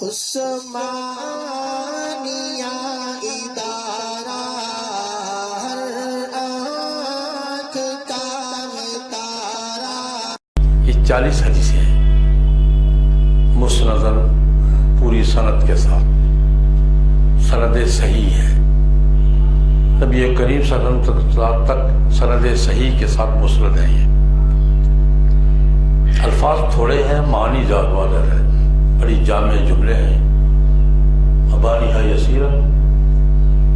عثمانیہ ادارہ ہر آنکھ کا تارا. یہ 40 حدیثیں ہیں مسنداً پوری سند کے ساتھ، سند صحیح ہے. نبی کریم صلی اللہ علیہ وسلم تک سند صحیح کے ساتھ مسند ہیں. یہ الفاظ تھوڑے ہیں، معنی زیادہ والے ہیں، بڑی جامع جملے ہیں. مبانیہ یسیرہ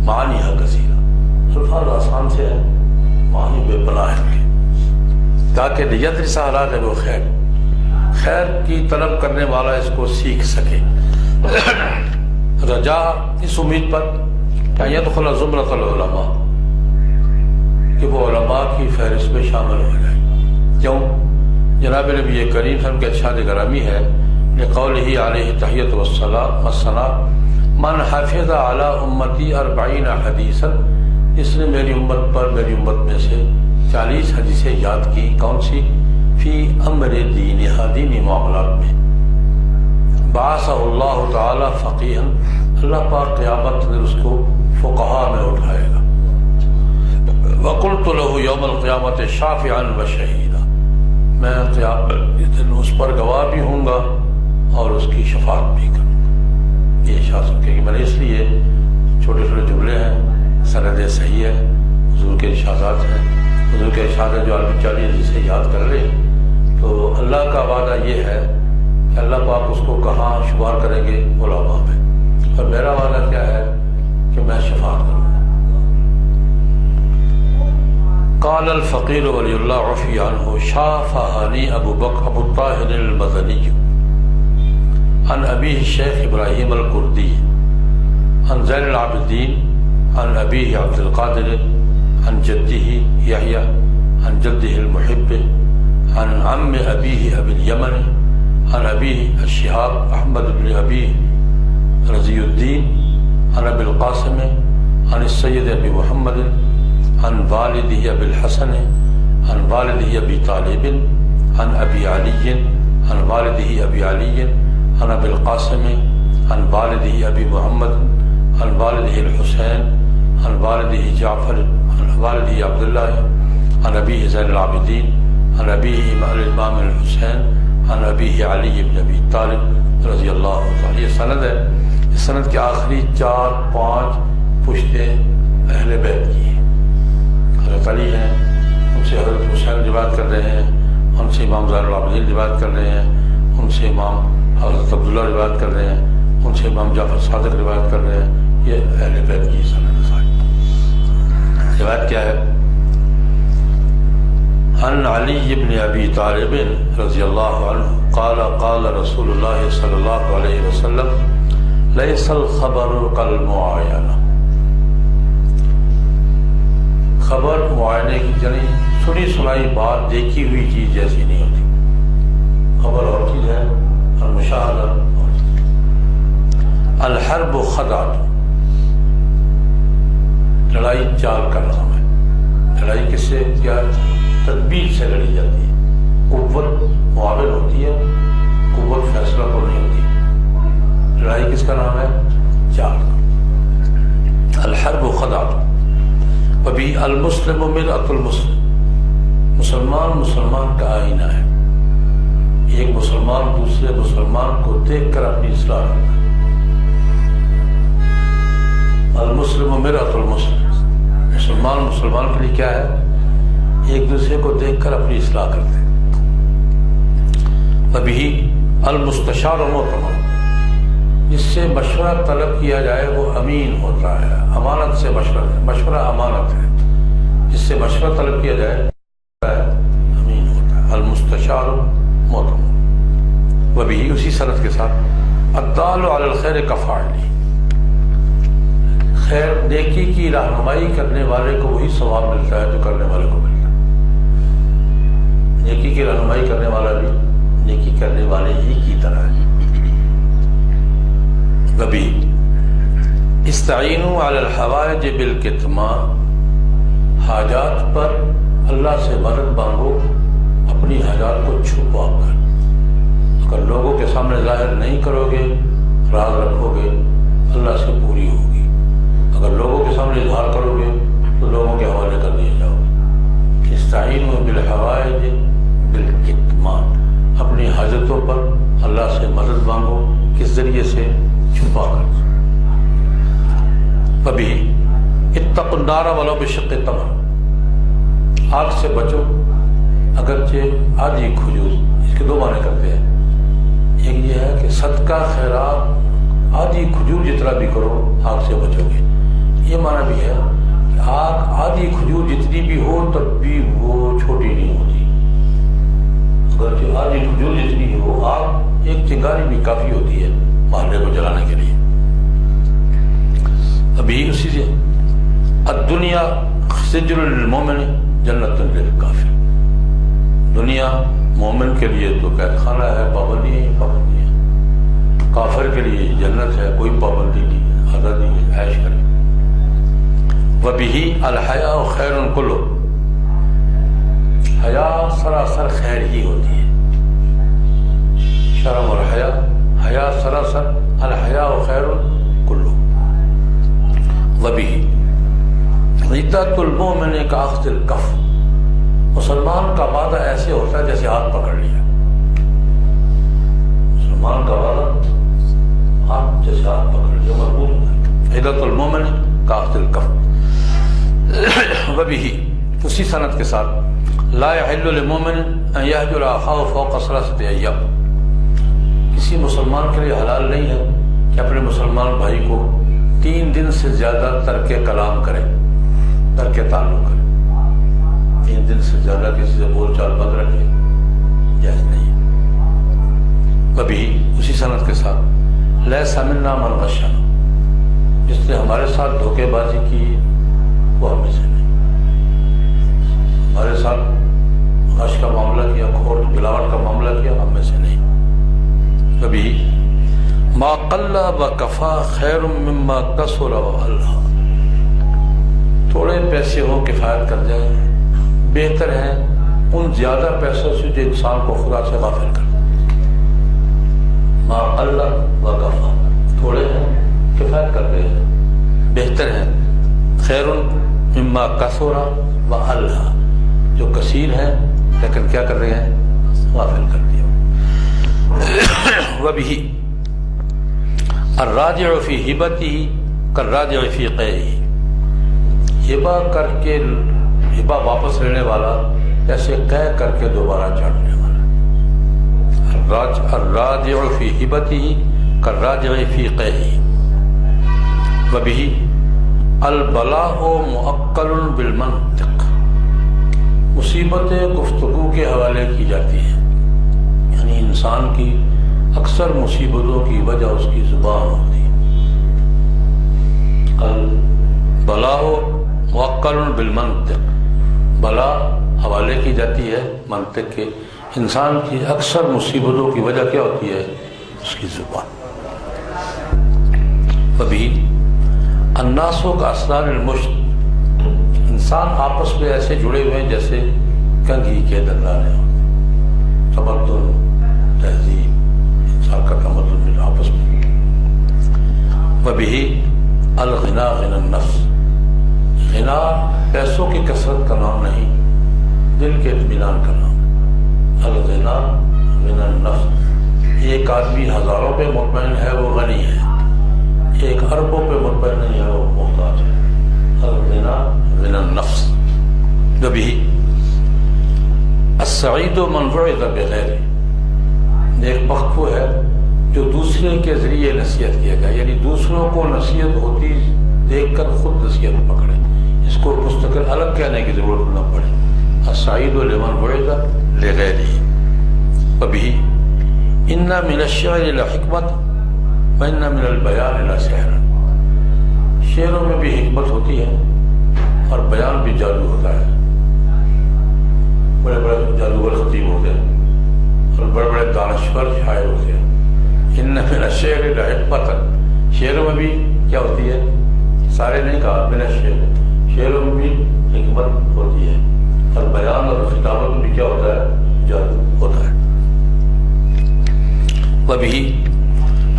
معانیہ کثیرہ. الفاظ آسان سے ہیں، معنی بے پناہ ہیں. تاکہ نیت رسالہ ہے وہ خیر کی طلب کرنے والا اس کو سیکھ سکے. رجا اس امید پر کہ یدخل زمرۃ العلماء، کہ وہ علماء کی فہرست میں شامل ہو جائے. کیوں؟ جناب نبی کریم صلی اللہ علیہ وسلم کے ارشاد گرامی ہے لقولہ علیہ تحیۃ والثناء من حفظ علی امتی 40 حدیثا، جس نے میری امت میں سے 40 حدیثیں یاد کی. کون سی؟ فی امر دینہا، دینی معاملات میں. بعثہ اللہ تعالی فقیہا، اللہ پاک قیامت میں اس کو فقہا میں اٹھائے گا. وقلت له یوم القیامت شافعا وشہیدا، میں قیامت کے دن اس پر گواہ بھی ہوں گا اور اس کی شفاعت بھی کروں گا. یہ ارشاد کہ میں نے اس لیے چھوٹے چھوٹے جملے ہیں، سند صحیح ہے، حضور کے ارشادات ہیں. حضور کے ارشاد جو عالمی 40 جسے یاد کر لے تو اللہ کا وعدہ یہ ہے کہ اللہ پاک اس کو کہاں شمار کریں گے؟ علماء میں. اور میرا وعدہ کیا ہے کہ میں شفاعت کروں. قال الفقیر ولی اللہ عفی عنہ شافہانی ابو الطاہر المدنی عن ابیہ الشیخ ابراہیم الکردی عن زین العابدین عن ابیہ عبد القادر عن جدہ یحییٰ عن جدہ المحب عن عم ابیہ ابی الیمن عن ابیہ الشہاب احمد بن ابی رضی الدین عن ابی القاسم عن السید ابی محمد عن والدہ ابی الحسن عن والدہ ابی طالب عن ابی علی عن والدہ ابی علی عن ابی القاسم عن والدہ ابی محمد عن والدہ الحسین عن والدہ جعفر عن والدہ عبداللہ عن ابیہ زین العابدین عن ابیہ الامام الحسین عن ابیہ علی بن ابی طالب رضی اللہ تعالی. یہ سند ہے. اس سند کے آخری 4-5 پشتیں اہل بیت کی ہیں. حضرت علی ہیں، ان سے حضرت حسین روایت کر رہے ہیں، ان سے امام زین العابدین روایت کر رہے ہیں، ان سے امام حضرت عبداللہ روایت کر رہے ہیں، ان سے امام جعفر صادق روایت کر رہے ہیں. یہ اہل بیت کی سند ہے. روایت کیا ہے؟ عن علی بن ابی طالب رضی اللہ عنہ قال قال رسول اللہ صلی اللہ علیہ وسلم لیس الخبر کالمعاینہ. خبر معائنے کی یعنی سنی سنائی بات دیکھی ہوئی چیز جیسی نہیں ہوتی. خبر اور چیز ہے، المشاہدہ اور چیز. الحرب خدعۃ، لڑائی چال کا نام ہے. لڑائی کس سے کیا؟ تدبیر سے لڑی جاتی ہے. قوت معاون ہوتی ہے، قوت فیصلہ کو نہیں ہوتی. لڑائی کس کا نام ہے؟ چال کا. الحرب خدعۃ. ابھی المسلم مرآۃ المسلم، مسلمان کا آئینہ ہے. ایک مسلمان دوسرے مسلمان کو دیکھ کر اپنی اصلاح کرتا ہے. المسلم مرآۃ المسلم، مسلمان کے لیے کیا ہے؟ ایک دوسرے کو دیکھ کر اپنی اصلاح کرتے ہیں. ابھی المستشار معتمد، جس سے مشورہ طلب کیا جائے وہ امین ہوتا ہے. امانت سے مشورہ امانت ہے. جس سے مشورہ طلب کیا جائے امین ہوتا ہے. المستشار معتمد. وہ بھی اسی سند کے ساتھ الدال علی الخیر کفاعلی، خیر نیکی کی رہنمائی کرنے والے کو وہی ثواب ملتا ہے جو کرنے والے کو ملتا ہے. نیکی کی رہنمائی کرنے والا بھی نیکی کرنے والے ہی کی طرح ہے. کبھی استعینوا علی الحوائج بالکتمان، حاجات پر اللہ سے مدد مانگو اپنی حاجات کو چھپا کر. اگر لوگوں کے سامنے ظاہر نہیں کرو گے راز رکھو گے اللہ سے پوری ہوگی. اگر لوگوں کے سامنے اظہار کرو گے تو لوگوں کے حوالے کر دیے جاؤ گے. استعینوا بالحوائج بالکتمان، اپنی حاجتوں پر اللہ سے مدد مانگو، کس ذریعے سے؟ چھپا کر. ابھی اتقوا النار ولو بشق تمر، آگ سے بچو اگرچہ آدھی کھجور. اس کے دو معنی کرتے ہیں. ایک یہ ہے کہ صدقہ خیرات آدھی کھجور جتنا بھی کرو آگ سے بچو گے. یہ معنی بھی ہے کہ آگ آدھی کھجور جتنی بھی ہو تب بھی وہ چھوٹی نہیں ہوتی. اگرچہ آدھی کھجور جتنی ہو، آگ ایک چنگاری بھی کافی ہوتی ہے محلے کو جلانے کے لیے. ابھی اسی سے الدنیا سجن للمومن جنت للکافر، دنیا مومن کے لیے تو قید خانہ ہے، پابندی ہے، پابندی ہے. کافر کے لیے جنت ہے، کوئی پابندی نہیں ہے، آزادی ہے، عیش کرے. وَبِهِ الْحَيَاءُ خَيْرٌ كُلُّهُ، حیا سراسر خیر ہی ہوتی ہے. شرم اور حیا سراسر الحیاء خیر كُلُّهُ. وَبِهِ عِدَّةُ الْمُؤْمِنِ كَأَخْذِ الْكَفِّ، مسلمان کا وعدہ ایسے ہوتا ہے جیسے ہاتھ پکڑ لیا. مسلمان کا وعدہ ہاتھ جیسے ہاتھ پکڑ لیا مضبوط ہوتا ہے. عِدَّةُ الْمُؤْمِنِ كَأَخْذِ الْكَفِّ. وَبِهِ اسی سند کے ساتھ لا يحل للمؤمن ان يهجر اخاه فوق 3 ایام، کسی مسلمان کے لیے حلال نہیں ہے کہ اپنے مسلمان بھائی کو 3 دن سے زیادہ ترک کلام کرے، ترک تعلق کرے. 3 دن سے زیادہ کسی سے بول چال بند رکھے، جائز نہیں ہے. کبھی اسی سند کے ساتھ لیس منا من غشنا، جس نے ہمارے ساتھ دھوکے بازی کی وہ ہمیں سے نہیں. ہمارے ساتھ غش کا معاملہ کیا، کھوٹ ملاوٹ کا معاملہ کیا، ہم میں سے نہیں. کبھی ما قل و کفا خیر مما کثر و اللہ، تھوڑے پیسے ہو کفایت کر جائے، بہتر ہے ان زیادہ پیسوں سے جو انسان کو خدا سے غافل کر. ما قل و کفا، تھوڑے ہیں کفایت کرتے ہیں، بہتر ہے خیر مما کثر و اللہ، جو کثیر ہیں لیکن کیا کر رہے ہیں؟ غافل کر دیا. وَبِهِ الراجع فی ہبتہ کالراجع فی قیہ، ہبہ کر کے ہبہ واپس لینے والا ایسے قے کر کے دوبارہ چڑھنے والا. الراجع فی ہبتہ کالراجع فی قیہ. وَبِهِ البلاء مؤکل بالمنطق، مصیبتیں گفتگو کے حوالے کی جاتی ہیں، یعنی انسان کی اکثر مصیبتوں کی وجہ اس کی زبان ہوتی ہے. البلاء مؤکل بالمنطق، بلا حوالے کی جاتی ہے منطق کے. انسان کی اکثر مصیبتوں کی وجہ کیا ہوتی ہے؟ اس کی زبان. ابھی الناسو کا اسنان المشت، انسان آپس میں ایسے جڑے ہوئے ہیں جیسے کنگھی کے دندانے ہوں. تمدن، تہذیب، انسان کا تمدن آپس میں. وَبِهِ الغنا غنا النفس، غنا پیسوں کی کثرت کا نام نہیں، دل کے اطمینان کا نام. الغنا غنا النفس، ایک آدمی ہزاروں پہ مطمئن ہے وہ غنی ہے، ایک اربوں پہ مطمئن نہیں ہے وہ محتاج ہے. الغنا غنا النفس. وَبِهِ السعید من وعظ بغیرہ، نیک بخت وہ ہے جو دوسرے کے ذریعے نصیحت کیا گیا، یعنی دوسروں کو نصیحت ہوتی دیکھ کر خود نصیحت پکڑے، اس کو مستقل الگ کہنے کی ضرورت نہ پڑے. السعید لمن وعظ لغیرہ. وَبِهِ اِنَّ مِنَ الشِّعْرِ لَحِکْمَةً وَإِنَّ مِنَ الْبَيَانِ لَسِحْرًا، شعروں میں بھی حکمت ہوتی ہے اور بیان بھی جادو ہوتا ہے. بڑے بڑے جادوگر خطیب ہوتے ہیں اور بڑے بڑے دانشور شاعر ہوتے ہیں. ان من الشعر لحکمۃ، شعروں میں بھی کیا ہوتی ہے؟ سارے نہیں کہا، من الشعر، شعروں میں بھی حکمت ہوتی ہے اور بیان اور خطابت میں بھی کیا ہوتا ہے؟ جادو ہوتا ہے. وَبِهِ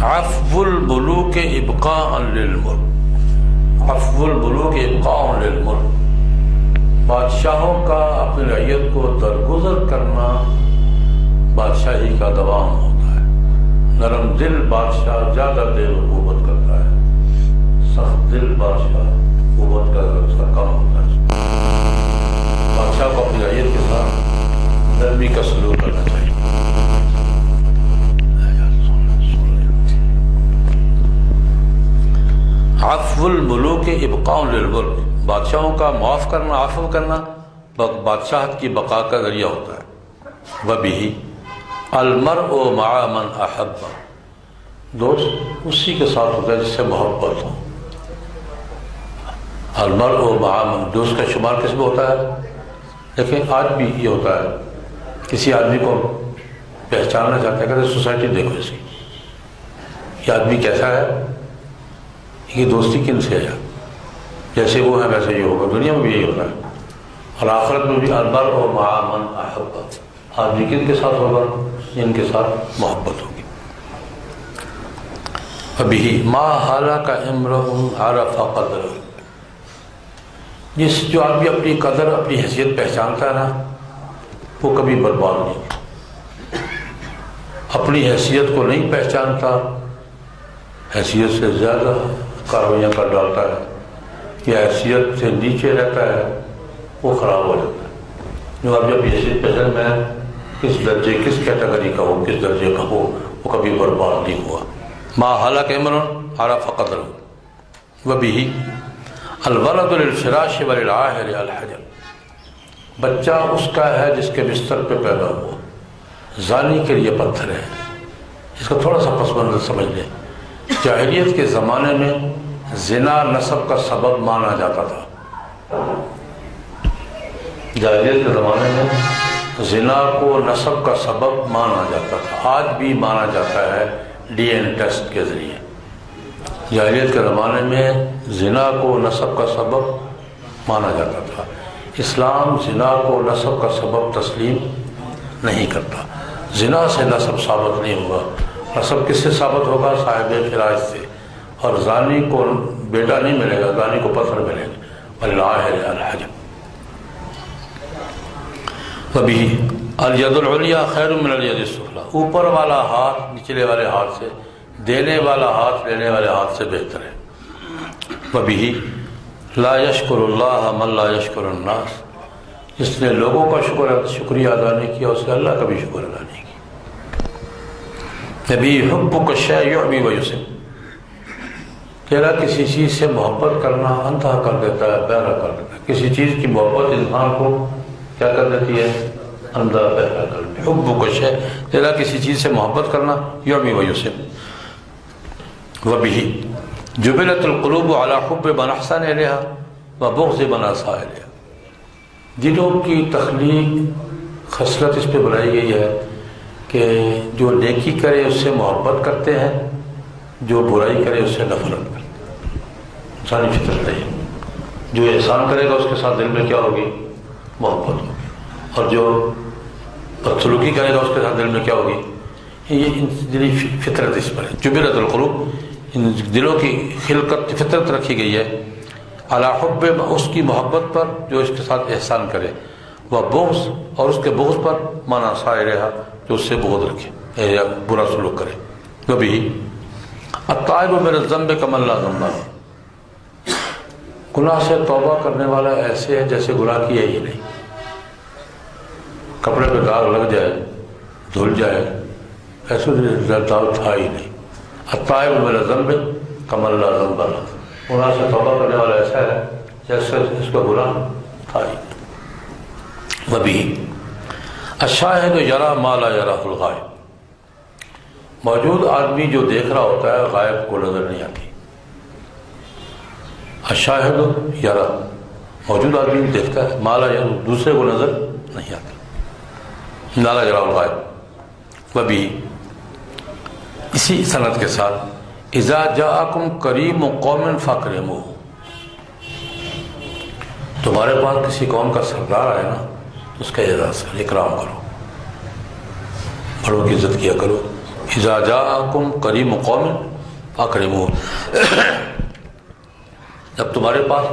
عفو الملوک ابقاء للملک، عفو الملوک ابقاء للملک، بادشاہوں کا اپنی رعیت کو درگزر کرنا بادشاہی کا دوام ہوتا ہے۔ نرم دل بادشاہ زیادہ دیر حکومت کرتا ہے، سخت دل بادشاہ حکومت کا کم ہوتا ہے۔ بادشاہ کو اپنی رعیت کے ساتھ نرمی کا سلوک کرنا چاہیے۔ عفو الملوک ابقاء للملک، بادشاہوں کا معاف کرنا، عفو کرنا بادشاہت کی بقا کا ذریعہ ہوتا ہے۔ وبہ المرء مع من احب، دوست اسی کے ساتھ ہوتا ہے جس سے محبت ہو۔ المرء مع من، دوست کا شمار کس میں ہوتا ہے؟ دیکھیں آج بھی یہ ہوتا ہے، کسی آدمی کو پہچاننا چاہتے ہیں، کہتے سوسائٹی دیکھو اس کی، یہ آدمی کیسا ہے، یہ دوستی کن سے ہے، جیسے وہ ہے ویسے یہ ہوگا۔ دنیا میں بھی یہی ہوتا ہے، اور آخرت میں بھی المرء مع من احب، آدمی کن کے ساتھ ہوگا؟ جن کے ساتھ محبت ہوگی۔ ابھی ما ہلاک امرؤ عرف قدرہ، جو آدمی اپنی قدر، اپنی حیثیت پہچانتا ہے نا، وہ کبھی برباد نہیں۔ اپنی حیثیت کو نہیں پہچانتا، حیثیت سے زیادہ کاروائیاں کر ڈالتا ہے، یا حیثیت سے نیچے رہتا ہے، وہ خراب ہو جاتا ہے۔ جو آدمی اپنی حیثیت پہچان میں کس درجے، کس کیٹیگری کا ہو، کس درجے کا ہو، وہ کبھی برباد نہیں ہوا۔ ما ہلاک امرؤ عرف قدرہ وبہ الولد للفراش وللعاہر الحجر، بچہ اس کا ہے جس کے بستر پہ پیدا ہوا، زانی کے لیے پتھر ہے۔ اس کا تھوڑا سا پس منظر سمجھ لیں۔ جاہلیت کے زمانے میں زنا نسب کا سبب مانا جاتا تھا، جاہلیت کے زمانے میں زنا کو نسب کا سبب مانا جاتا تھا، آج بھی مانا جاتا ہے ڈی این ٹیسٹ کے ذریعے۔ جاہلیت کے زمانے میں زنا کو نسب کا سبب مانا جاتا تھا۔ اسلام زنا کو نسب کا سبب تسلیم نہیں کرتا۔ زنا سے نسب ثابت نہیں ہوگا، نسب کس سے ثابت ہوگا؟ صاحب فراش سے، اور زانی کو بیٹا نہیں ملے گا، زانی کو پتھر ملے گا۔ وللعاہر الحجر وبہ الید العلیٰ خیر من الید السفلیٰ، اوپر والا ہاتھ نچلے والے ہاتھ سے، دینے والا ہاتھ لینے والے ہاتھ سے بہتر ہے۔ وبہ لا یشکر اللہ من لا یشکر الناس، جس نے لوگوں کا شکریہ ادا نہیں کیا، اس نے اللہ کا بھی شکر ادا نہیں کیا۔ نبی حبک الشیء یعمی ویسم، تیرا کسی چیز سے محبت کرنا اندھا کر دیتا ہے، بہرا کر دیتا ہے۔ کسی چیز کی محبت انسان کو کیا کر دیتی ہے؟ اندھا بہرا کر دیتی ہے۔ حبک الشیء، تیرا کسی چیز سے محبت کرنا، یعمی ویسم۔ وبہ جبلت القلوب علی حب من احسن الیہا وبغض من اساء الیہا، دلوں کی تخلیق خصلت اس پہ بنائی گئی ہے کہ جو نیکی کرے اس سے محبت کرتے ہیں، جو برائی کرے اس سے نفرت کرتے ہیں۔ انسانی فطرت ہے، جو احسان کرے گا اس کے ساتھ دل میں کیا ہوگی؟ محبت ہوگی، اور جو بدسلوکی کرے گا اس کے ساتھ دل میں کیا ہوگی؟ یہ دلی فطرت اس پر ہے۔ جبلت القلوب، ان دلوں کی خلقت فطرت رکھی گئی ہے علی حب، اس کی محبت پر جو اس کے ساتھ احسان کرے، وہ بغض، اور اس کے بغض پر من اساء الیہا، جو اس سے بغض رکھے یا برا سلوک کرے۔ وبہ التائب من الذنب کمن لا ذنب لہ، گناہ سے توبہ کرنے والا ایسے ہے جیسے گناہ کیا ہی نہیں۔ کپڑے پہ داغ لگ جائے، دھل جائے، ایسے داغ تھا ہی نہیں۔ التائب من الذنب کمن لا ذنب لہ، گناہ سے توبہ کرنے والا ایسا ہے جیسے اس کا گناہ تھا ہی نہیں۔ وبہ الشاہد یری ما لا یرہ الغائب، موجود آدمی جو دیکھ رہا ہوتا ہے غائب کو نظر نہیں آتی۔ الشاہد یری، موجود آدمی دیکھتا ہے، ما لا یرہ، دوسرے کو نظر نہیں آتی۔ لا یرہ الغائب۔ وبہ اسی سند کے ساتھ اذا جاءکم کریم قوم فاکرموہ، تمہارے پاس کسی قوم کا سردار آئے نا، اس کا اعزاز کرو، اکرام کرو، بڑوں کی عزت کیا کرو، اذا جاءکم کریم قوم فاکرموہ، جب تمہارے پاس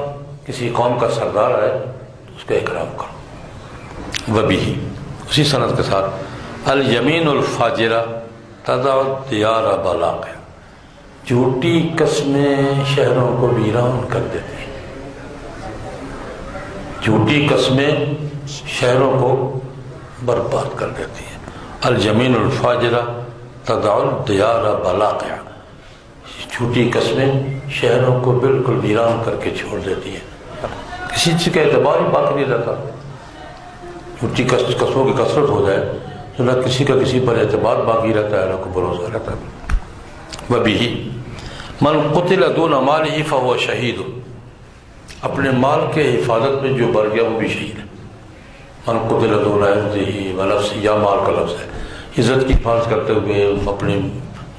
کسی قوم کا سردار آئے تو اس کا اکرام کرو۔ وبہ، اسی سند کے ساتھ، الیمین الفاجرہ تضع الدیار بالاقیہ، جھوٹی قسمیں شہروں کو ویران کر دیتی ہیں، جھوٹی قسمیں شہروں کو برباد کر دیتی ہیں۔ الیمین الفاجرہ تضع الدیار بالاقیہ، جھوٹی قسمیں شہروں کو بالکل ویران کر کے چھوڑ دیتی ہیں، کسی چیز کا اعتبار ہی باقی نہیں رہتا۔ جھوٹی قسموں کی کثرت ہو جائے تو نہ کسی کا کسی پر اعتبار باقی رہتا ہے، نہ کوئی بھروسہ رہتا ہے۔ وبہ من قتل دون مالہ فہو شہید، اپنے مال کے حفاظت میں جو مر گیا وہ بھی شہید ہے۔ من قتل دون عرضہ ونفسہ، یا مال کا لفظ ہے، عزت کی حفاظت کرتے ہوئے، اپنی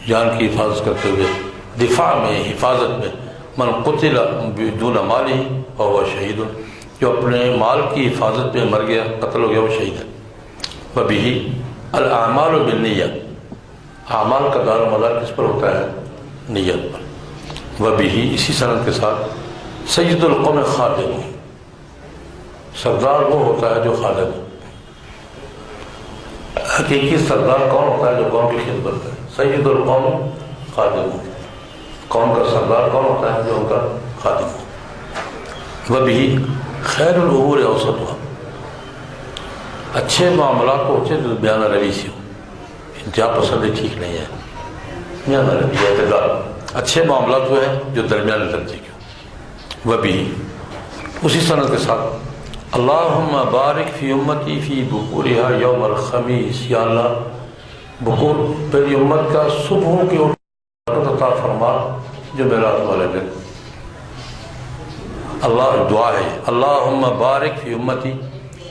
جان کی حفاظت کرتے ہوئے، دفاع میں، حفاظت میں، من قتل دون مالہ فہو شہید، جو اپنے مال کی حفاظت میں مر گیا، قتل ہو گیا، وہ شہید ہے۔ وبہ الاعمال بالنیہ، اعمال کا دار و مدار کس پر ہوتا ہے؟ نیت پر۔ وبہ، اسی سند کے ساتھ، سید القوم خادم، سردار وہ ہوتا ہے جو خادم ہے۔ حقیقی سردار کون ہوتا ہے؟ جو قوم کی خدمت ہے۔ سید القوم خادم، قوم کا سردار کون ہوتا ہے؟ جو ان کا خادم ہو۔ وبہ خیر الامور اوسطها، اچھے معاملات کو ہوتے ہیں جو بیانہ روی سے ہو، انتہا پسندی ٹھیک نہیں ہے، بیانہ روی، اعتدال، اچھے معاملات وہ ہیں جو درمیانے درجے کے ہوں۔ وبہ، اسی سند کے ساتھ، اللہم بارک فی امتی فی بکورہا یوم الخمیس، یا اللہ بکور میری امت کا صبحوں کی برکت عطا فرما جمعرات والے دن۔ اللہ دعا ہے، اللہم بارک فی امتی،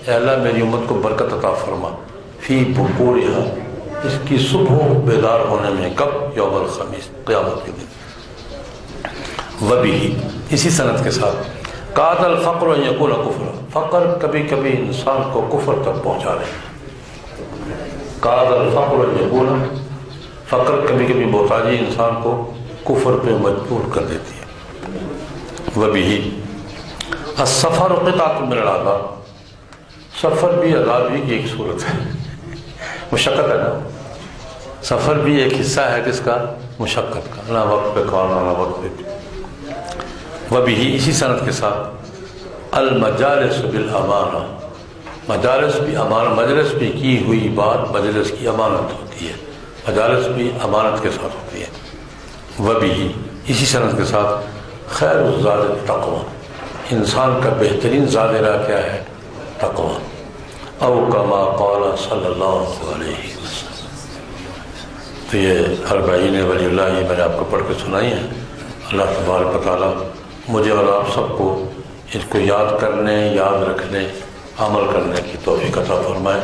اے اللہ میری امت کو برکت عطا فرما، فی بکورہا، اس کی صبح بیدار ہونے میں، کب؟ یوم الخمیس، قیامت کے دن۔ وبہ، اسی سند کے ساتھ، کاد الفقر ان یکون کفر، فقر کبھی کبھی انسان کو کفر تک پہنچا دے۔ کاد الفقر ان یکون، فقر کبھی کبھی محتاجی انسان کو کفر پہ مجبور کر دیتی ہے۔ وبہ السفر قطعۃ من العذاب، سفر بھی عذاب ہی کی ایک صورت ہے، مشقت ہے نا، سفر بھی ایک حصہ ہے کس کا؟ مشقت کا، نہ وقت پہ کھانا نہ وقت پہ۔ وبہ، اسی سند کے ساتھ، المجالس بالامانہ، مجالس بھی امانت، مجلس بھی کی ہوئی بات مجلس کی امانت ہوتی ہے، مجالس بھی امانت کے ساتھ ہوتی ہے۔ وبہ، اسی سند کے ساتھ، خیر الزاد التقوی، انسان کا بہترین زاد راہ کیا ہے؟ تقوی۔ او کما قال صلی اللہ علیہ وسلم۔ تو یہ اربعین ولی اللہ یہ میں نے آپ کو پڑھ کے سنائی ہیں۔ اللہ تبارک و تعالیٰ مجھے اور آپ سب کو اس کو یاد کرنے، یاد رکھنے، عمل کرنے کی توفیق عطا فرمائے۔